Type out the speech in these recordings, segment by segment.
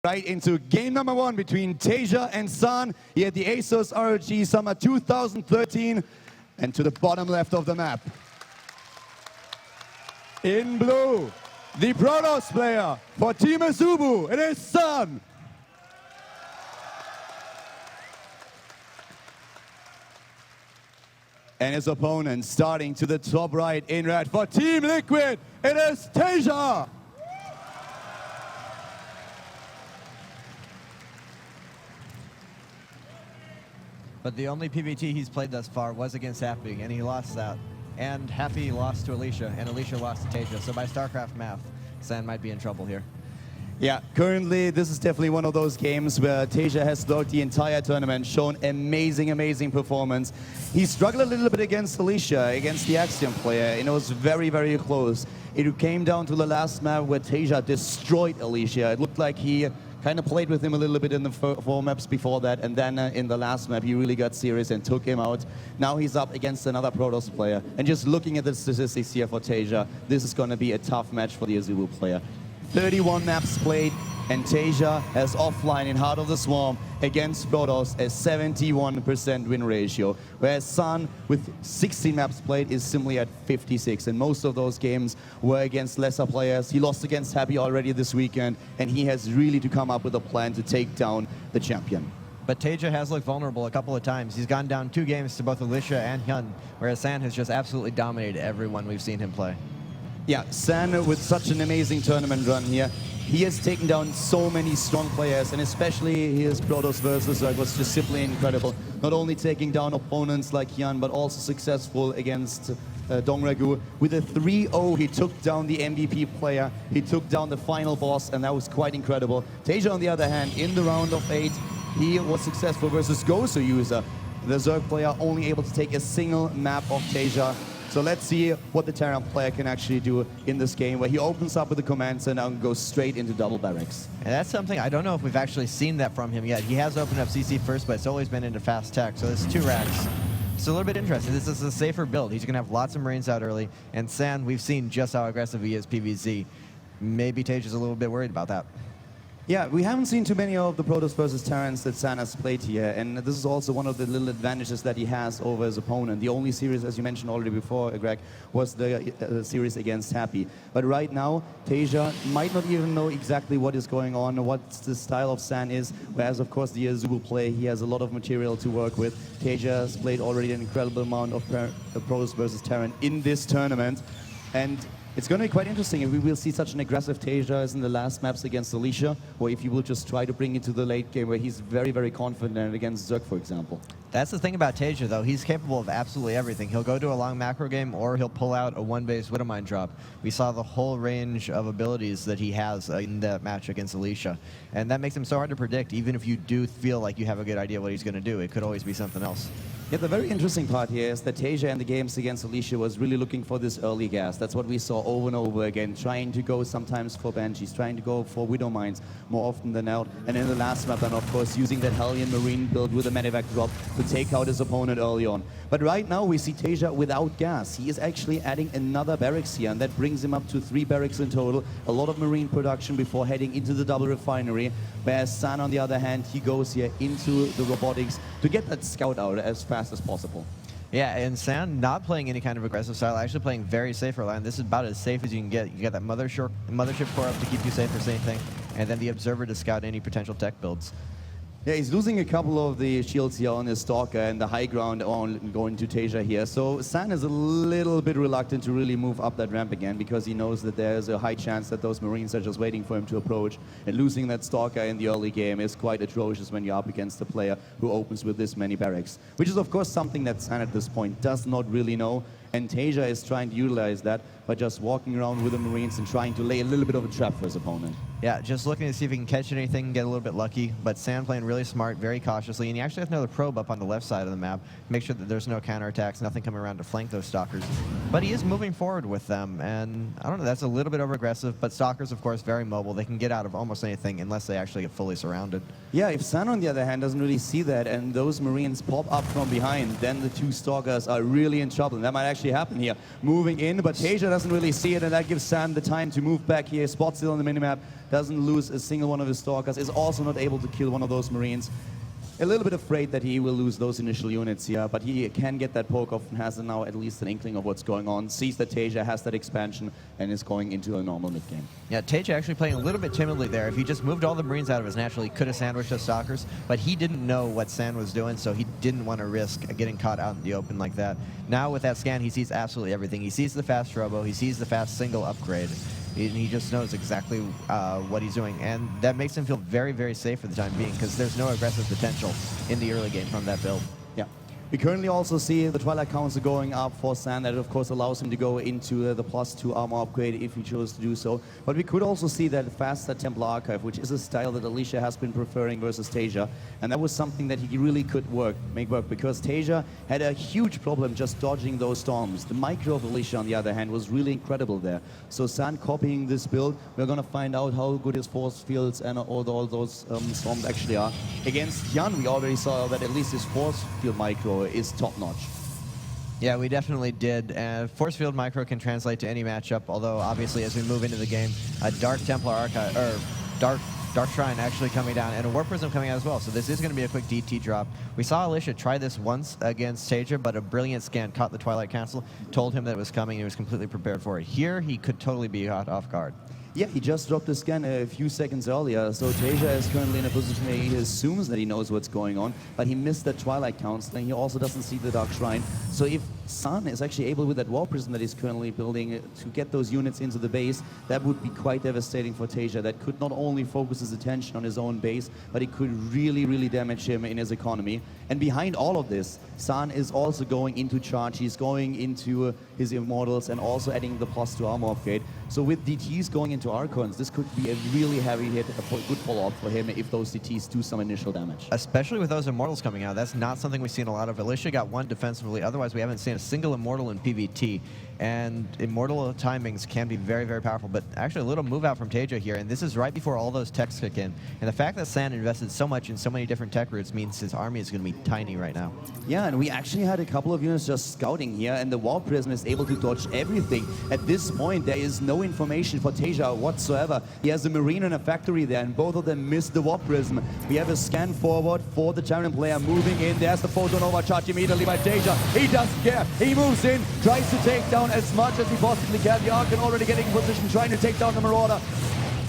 right into game number 1 between TaeJa and San here at the ASUS ROG Summer 2013. And to the bottom left of the map, in blue, the Protoss player for Team Azubu, it is San. And his opponent starting to the top right in red for Team Liquid, it is TaeJa. But the only PvT he's played thus far was against Happy, and he lost that. And Happy lost to Alicia, and Alicia lost to TaeJa. So by StarCraft math, San might be in trouble here. Yeah, currently this is definitely one of those games where TaeJa has throughout the entire tournament shown amazing performance. He struggled a little bit against Alicia, against the Axiom player, and it was very close. It came down to the last map where TaeJa destroyed Alicia. It looked like he kind of played with him a little bit in the 4 maps before that, and then in the last map he really got serious and took him out. Now he's up against another Protoss player, and just looking at the statistics here for TaeJa, this is going to be a tough match for the Azubu player. 31 maps played, and TaeJa has offline in Heart of the Swarm against Protoss a 71% win ratio, whereas San with 16 maps played is simply at 56, and most of those games were against lesser players. He lost against Happy already this weekend, and he has really to come up with a plan to take down the champion. But TaeJa has looked vulnerable a couple of times. He's gone down 2 games to both Alicia and Hyun, whereas San has just absolutely dominated everyone we've seen him play. Yeah, San with such an amazing tournament run here. He has taken down so many strong players, and especially his Protoss versus Zerg was just simply incredible. Not only taking down opponents like Hyun, but also successful against Dongragu. With a 3-0, he took down the MVP player, he took down the final boss, and that was quite incredible. TaeJa, on the other hand, in the round of 8, he was successful versus Gosu user. The Zerg player only able to take a single map of TaeJa. So let's see what the Terran player can actually do in this game, where he opens up with the command center and goes straight into double barracks. And that's something, I don't know if we've actually seen that from him yet. He has opened up CC first, but it's always been into fast tech, so it's 2 racks. It's a little bit interesting. This is a safer build. He's going to have lots of Marines out early, and San, we've seen just how aggressive he is PvZ. Maybe TaeJa's a little bit worried about that. Yeah, we haven't seen too many of the Protoss versus Terrans that San has played here, and this is also one of the little advantages that he has over his opponent. The only series, as you mentioned already before, Greg, was the series against Happy. But right now, TaeJa might not even know exactly what is going on, or what the style of San is, whereas, of course, the Azubu play, he has a lot of material to work with. TaeJa has played already an incredible amount of Protoss versus Terran in this tournament, and it's going to be quite interesting if we will see such an aggressive TaeJa as in the last maps against Alicia, or if he will just try to bring it to the late game where he's very confident against Zerg, for example. That's the thing about TaeJa, though. He's capable of absolutely everything. He'll go to a long macro game, or he'll pull out a 1-base Widowmine drop. We saw the whole range of abilities that he has in that match against Alicia. And that makes him so hard to predict. Even if you do feel like you have a good idea what he's going to do, it could always be something else. Yeah, the very interesting part here is that TaeJa in the games against Alicia was really looking for this early gas. That's what we saw over and over again, trying to go sometimes for Banshees, trying to go for Widowmines more often than not. And in the last map, then of course, using that Hellion Marine build with a medevac drop to take out his opponent early on. But right now, we see TaeJa without gas. He is actually adding another barracks here, and that brings him up to 3 barracks in total. A lot of Marine production before heading into the double refinery. Whereas San, on the other hand, he goes here into the robotics to get that scout out as fast as possible. Yeah, and San not playing any kind of aggressive style, actually playing very safe early on. This is about as safe as you can get. You get that mothership core up to keep you safe for anything, and then the observer to scout any potential tech builds. Yeah, he's losing a couple of the shields here on his Stalker and the high ground on going to TaeJa here. So San is a little bit reluctant to really move up that ramp again, because he knows that there's a high chance that those Marines are just waiting for him to approach. And losing that Stalker in the early game is quite atrocious when you're up against a player who opens with this many barracks. Which is, of course, something that San at this point does not really know. And TaeJa is trying to utilize that by just walking around with the Marines and trying to lay a little bit of a trap for his opponent. Yeah, just looking to see if he can catch anything and get a little bit lucky. But San playing really smart, very cautiously. And he actually has another probe up on the left side of the map. Make sure that there's no counterattacks, nothing coming around to flank those Stalkers. But he is moving forward with them. And I don't know, that's a little bit over-aggressive. But Stalkers, of course, very mobile. They can get out of almost anything unless they actually get fully surrounded. Yeah, if San, on the other hand, doesn't really see that and those Marines pop up from behind, then the 2 Stalkers are really in trouble. And that might actually happen here. Moving in, but TaeJa doesn't really see it, and that gives San the time to move back here. Spot still on the minimap. doesn't lose a single one of his stalkers, is also not able to kill one of those Marines. A little bit afraid that he will lose those initial units here, but he can get that poke off and has now at least an inkling of what's going on, sees that TaeJa has that expansion, and is going into a normal mid-game. Yeah, TaeJa actually playing a little bit timidly there. If he just moved all the Marines out of his natural, he could have sandwiched those stalkers, but he didn't know what San was doing, so he didn't want to risk getting caught out in the open like that. Now with that scan, he sees absolutely everything. He sees the fast robo, he sees the fast single upgrade. He just knows exactly what he's doing, and that makes him feel very, very safe for the time being, because there's no aggressive potential in the early game from that build. Yeah. We currently also see the Twilight counts going up for San. That, of course, allows him to go into the +2 armor upgrade if he chose to do so. But we could also see that faster Templar Archive, which is a style that Alicia has been preferring versus TaeJa. And that was something that he really could make work, because TaeJa had a huge problem just dodging those storms. The micro of Alicia, on the other hand, was really incredible there. So San copying this build, we're going to find out how good his force fields and all those storms actually are. Against Yan, we already saw that at least his force field micro is top-notch. Yeah, we definitely did. Force field micro can translate to any matchup, although obviously as we move into the game, a Dark Templar Archive, or Dark Shrine actually coming down, and a Warp Prism coming out as well. So this is going to be a quick DT drop. We saw Alicia try this once against TaeJa, but a brilliant scan caught the Twilight Council, told him that it was coming, and he was completely prepared for it. Here, he could totally be caught off guard. Yeah, he just dropped the scan a few seconds earlier, so TaeJa is currently in a position where he assumes that he knows what's going on, but he missed that Twilight Council, and he also doesn't see the Dark Shrine. So if San is actually able, with that Warp Prism that he's currently building, to get those units into the base, that would be quite devastating for TaeJa. That could not only focus his attention on his own base, but it could really, really damage him in his economy. And behind all of this, San is also going into charge. He's going into his Immortals and also adding the +2 armor upgrade. So with DTs going into Archons, this could be a really heavy hit, a good follow-up for him if those DTs do some initial damage. Especially with those Immortals coming out. That's not something we've seen a lot of. Alicia got one defensively. Otherwise, we haven't seen a single Immortal in PvT. And Immortal timings can be very, very powerful. But actually, a little move out from TaeJa here. And this is right before all those techs kick in. And the fact that San invested so much in so many different tech routes means his army is going to be tiny right now. Yeah, and we actually had a couple of units just scouting here, and the Warp Prism is able to dodge everything. At this point, there is no information for TaeJa whatsoever. He has a Marine and a Factory there, and both of them missed the Warp Prism. We have a scan forward for the Terran player moving in. There's the photon overcharge immediately by TaeJa. He doesn't care. He moves in, tries to take down as much as he possibly can. The Archon already getting in position, trying to take down the Marauder.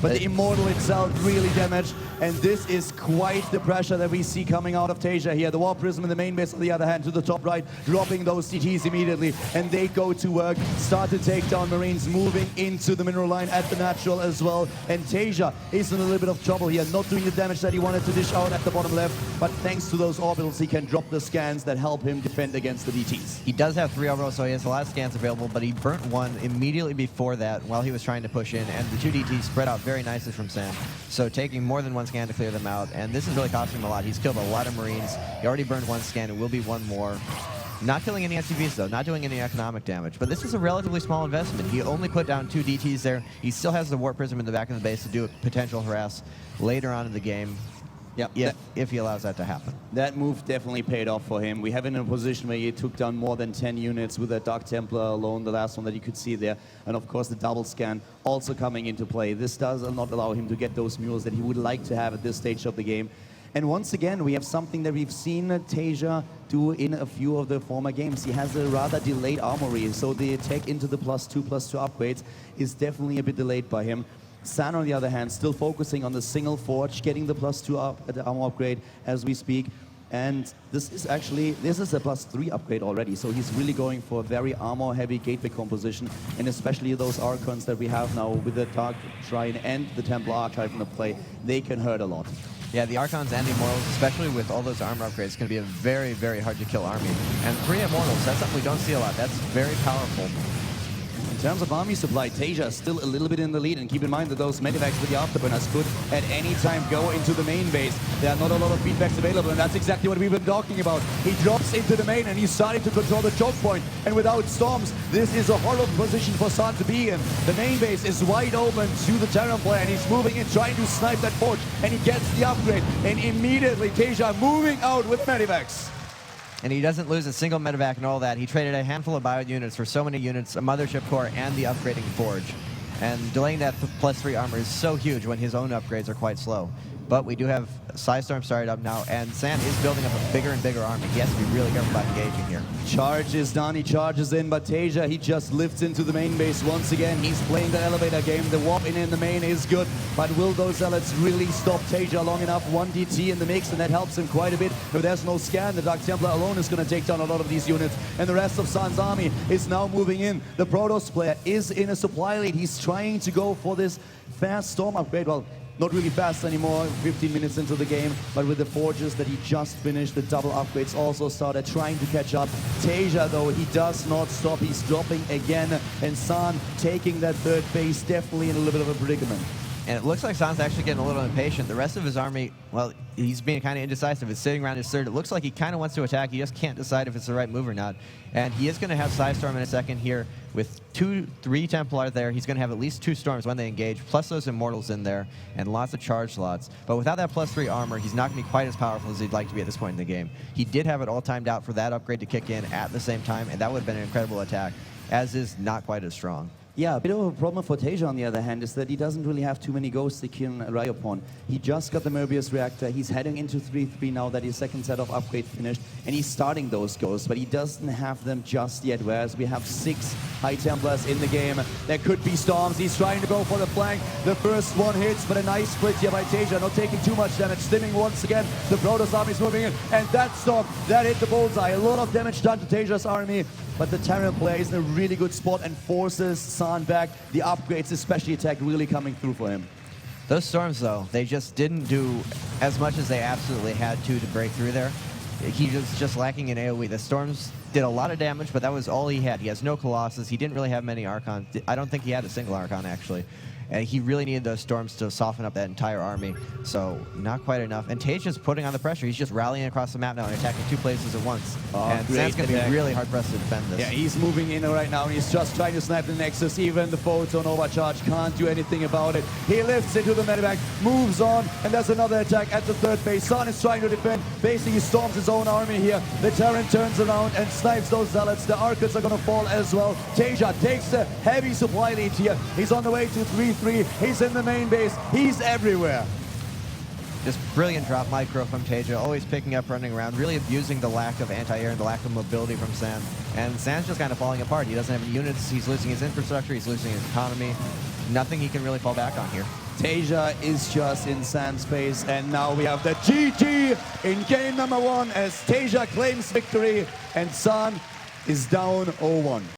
But the Immortal itself really damaged, and this is quite the pressure that we see coming out of TaeJa here. The Warp Prism in the main base, on the other hand, to the top right, dropping those CTs immediately, and they go to work, start to take down Marines, moving into the mineral line at the natural as well. And TaeJa is in a little bit of trouble here, not doing the damage that he wanted to dish out at the bottom left, but thanks to those orbitals, he can drop the scans that help him defend against the DTs. He does have 3 orbitals, so he has a lot of scans available, but he burnt one immediately before that while he was trying to push in, and the 2 DTs spread out very nicely from San. So taking more than one scan to clear them out, and this is really costing him a lot. He's killed a lot of Marines. He already burned 1 scan, it will be 1 more. Not killing any SCVs though, not doing any economic damage, but this is a relatively small investment. He only put down 2 DTs there. He still has the Warp Prism in the back of the base to do a potential harass later on in the game. Yeah, if he allows that to happen. That move definitely paid off for him. We have him in a position where he took down more than 10 units with that Dark Templar alone, the last one that you could see there. And of course the double scan also coming into play. This does not allow him to get those mules that he would like to have at this stage of the game. And once again, we have something that we've seen TaeJa do in a few of the former games. He has a rather delayed armory, so the attack into the +2/+2 upgrades is definitely a bit delayed by him. San, on the other hand, still focusing on the single forge, getting the +2 armor upgrade as we speak. And this is a +3 upgrade already, so he's really going for a very armor-heavy gateway composition, and especially those Archons that we have now with the Dark Shrine and the Templar Archive in the play, they can hurt a lot. Yeah, the Archons and the Immortals, especially with all those armor upgrades, is going to be a very, very hard to kill army. And 3 Immortals, that's something we don't see a lot. That's very powerful. In terms of army supply, TaeJa is still a little bit in the lead, and keep in mind that those medivacs with the afterburners could at any time go into the main base. There are not a lot of feedbacks available, and that's exactly what we've been talking about. He drops into the main, and he's starting to control the choke point, and without storms, this is a horrible position for San to be in. The main base is wide open to the Terran player, and he's moving in, trying to snipe that forge, and he gets the upgrade, and immediately TaeJa moving out with medivacs. And he doesn't lose a single medevac and all that. He traded a handful of bio units for so many units, a mothership core, and the upgrading forge. And delaying that +3 armor is so huge when his own upgrades are quite slow. But we do have Psystorm started up now, and San is building up a bigger and bigger army. He has to be really careful about engaging here. Charge is done, he charges in, but TaeJa, he just lifts into the main base once again. He's playing the elevator game. The warp in the main is good, but will those zealots really stop TaeJa long enough? 1 DT in the mix, and that helps him quite a bit. If there's no scan, the Dark Templar alone is going to take down a lot of these units, and the rest of San's army is now moving in. The Protoss player is in a supply lead. He's trying to go for this fast storm upgrade. Well, not really fast anymore, 15 minutes into the game, but with the forges that he just finished, the double upgrades also started trying to catch up. TaeJa, though, he does not stop. He's dropping again, and San taking that third base, definitely in a little bit of a predicament. And it looks like San's actually getting a little impatient. The rest of his army, well, he's being kind of indecisive. It's sitting around his third. It looks like he kind of wants to attack. He just can't decide if it's the right move or not. And he is going to have Psystorm in a second here with 3 Templar there. He's going to have at least 2 Storms when they engage, plus those Immortals in there, and lots of charge slots. But without that +3 armor, he's not going to be quite as powerful as he'd like to be at this point in the game. He did have it all timed out for that upgrade to kick in at the same time, and that would have been an incredible attack, as is not quite as strong. Yeah, a bit of a problem for TaeJa, on the other hand, is that he doesn't really have too many ghosts he can rely upon. He just got the Möbius reactor. He's heading into 3-3 now that his second set of upgrades finished, and he's starting those ghosts, but he doesn't have them just yet, whereas we have 6 High Templars in the game. There could be storms. He's trying to go for the flank. The first one hits, but a nice split here by TaeJa, not taking too much damage. Stimming once again. The Protoss army is moving in, and that storm, that hit the bullseye. A lot of damage done to TaeJa's army, but the Terran player is in a really good spot and forces San back. The upgrades, especially attack, really coming through for him. Those Storms, though, they just didn't do as much as they absolutely had to break through there. He was just lacking in AoE. The Storms did a lot of damage, but that was all he had. He has no Colossus. He didn't really have many Archons. I don't think he had a single Archon, actually. And he really needed those Storms to soften up that entire army. So not quite enough. And TaeJa's putting on the pressure. He's just rallying across the map now and attacking 2 places at once. And San's going to be really hard-pressed to defend this. Yeah, he's moving in right now, and he's just trying to snipe the Nexus. Even the Photon Overcharge can't do anything about it. He lifts into the medevac, moves on, and there's another attack at the third base. San is trying to defend. Basically, he storms his own army here. The Terran turns around and snipes those Zealots. The Archons are going to fall as well. TaeJa takes the heavy supply lead here. He's on the way to 3-3. He's in the main base. He's everywhere. Just brilliant drop micro from TaeJa, always picking up, running around, really abusing the lack of anti-air and the lack of mobility from San. And San's just kind of falling apart. He doesn't have any units. He's losing his infrastructure. He's losing his economy. Nothing he can really fall back on here. TaeJa is just in San's space, and now we have the GG in game number 1 as TaeJa claims victory and San is down 0-1.